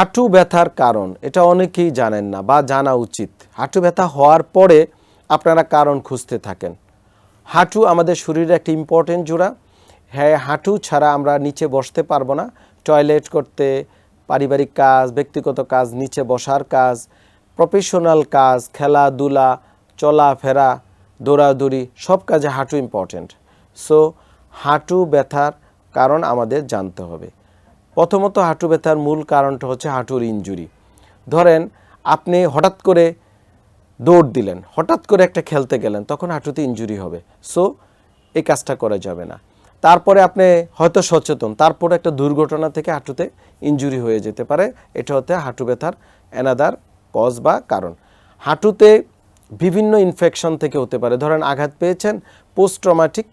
হাঁটু ব্যথার কারণ এটা অনেকেই জানেন না বা জানা উচিত। হাঁটু ব্যথা হওয়ার পরে আপনারা কারণ খুঁজতে থাকেন। হাঁটু আমাদের শরীরের একটা ইম্পর্টেন্ট জোড়া। হ্যাঁ, হাঁটু ছাড়া আমরা নিচে বসতে পারবো না। টয়লেট করতে, পারিবারিক কাজ, ব্যক্তিগত কাজ, নিচে বসার কাজ, প্রফেশনাল কাজ, খেলাধুলা, চলাফেরা, দৌড়াদৌড়ি সব কাজে হাঁটু ইম্পর্টেন্ট। সো হাঁটু ব্যথার কারণ আমাদের জানতে হবে। প্রথমত হাঁটু ব্যথার মূল কারণটা হচ্ছে হাঁটুর ইনজুরি। ধরেন আপনি হঠাৎ করে দৌড় দিলেন, হঠাৎ করে একটা খেলতে গেলেন, তখন হাঁটুতে ইনজুরি হবে। সো এই কাজটা করা যাবে না। তারপরে আপনি হয়তো সচেতন, তারপরে একটা দুর্ঘটনা থেকে হাঁটুতে ইনজুরি হয়ে যেতে পারে। এটা হতে হাঁটু ব্যথার অ্যানাদার কজ বা কারণ। হাঁটুতে বিভিন্ন ইনফেকশন থেকে হতে পারে। ধরেন আঘাত পেয়েছেন, পোস্ট ট্রমাটিক,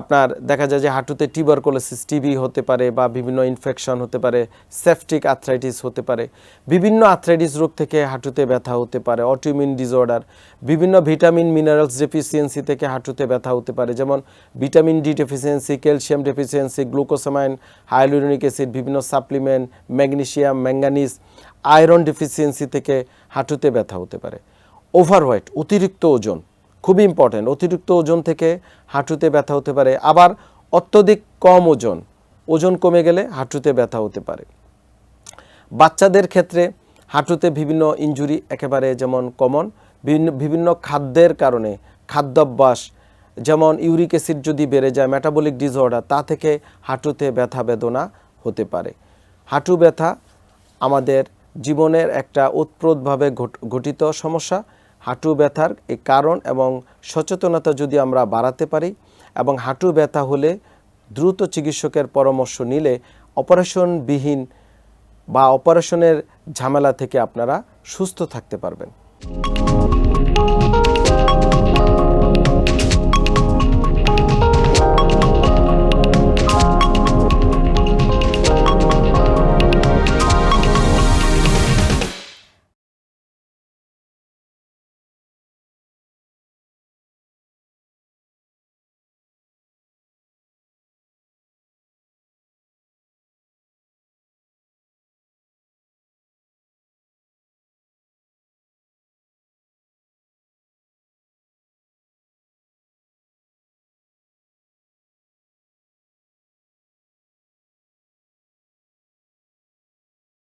আপনার দেখা যায় যে হাঁটুতে টিউবারকুলোসিস, টিবি হতে পারে বা বিভিন্ন ইনফেকশন হতে পারে, সেপটিক আর্থ্রাইটিস হতে পারে। বিভিন্ন আর্থ্রাইটিস রোগ থেকে হাঁটুতে ব্যথা হতে পারে, অটোইমিউন ডিসঅর্ডার, বিভিন্ন ভিটামিন মিনারেলস ডেফিসিয়েন্সি থেকে হাঁটুতে ব্যথা হতে পারে, যেমন vitamin D deficiency, calcium deficiency, glucosamine, hyaluronic acid, বিভিন্ন supplement, magnesium, manganese, iron deficiency থেকে হাঁটুতে ব্যথা হতে পারে। ওভারওয়েট, অতিরিক্ত ওজন খুবই ইম্পর্ট্যান্ট। অতিরিক্ত ওজন থেকে হাঁটুতে ব্যথা হতে পারে। আবার অত্যধিক কম ওজন, ওজন কমে গেলে হাঁটুতে ব্যথা হতে পারে। বাচ্চাদের ক্ষেত্রে হাঁটুতে বিভিন্ন ইনজুরি একেবারে যেমন কমন। বিভিন্ন খাদ্যের কারণে, খাদ্যাভ্যাস, যেমন ইউরিক অ্যাসিড যদি বেড়ে যায়, মেটাবলিক ডিসঅর্ডার, তা থেকে হাঁটুতে ব্যথা বেদনা হতে পারে। হাঁটু ব্যথা আমাদের জীবনের একটা ওতপ্রোতভাবে ঘটিত সমস্যা। হাঁটু ব্যথার এই কারণ এবং সচেতনতা যদি আমরা বাড়াতে পারি এবং হাঁটু ব্যথা হলে দ্রুত চিকিৎসকের পরামর্শ নিলে অপারেশনবিহীন বা অপারেশনের ঝামেলা থেকে আপনারা সুস্থ থাকতে পারবেন।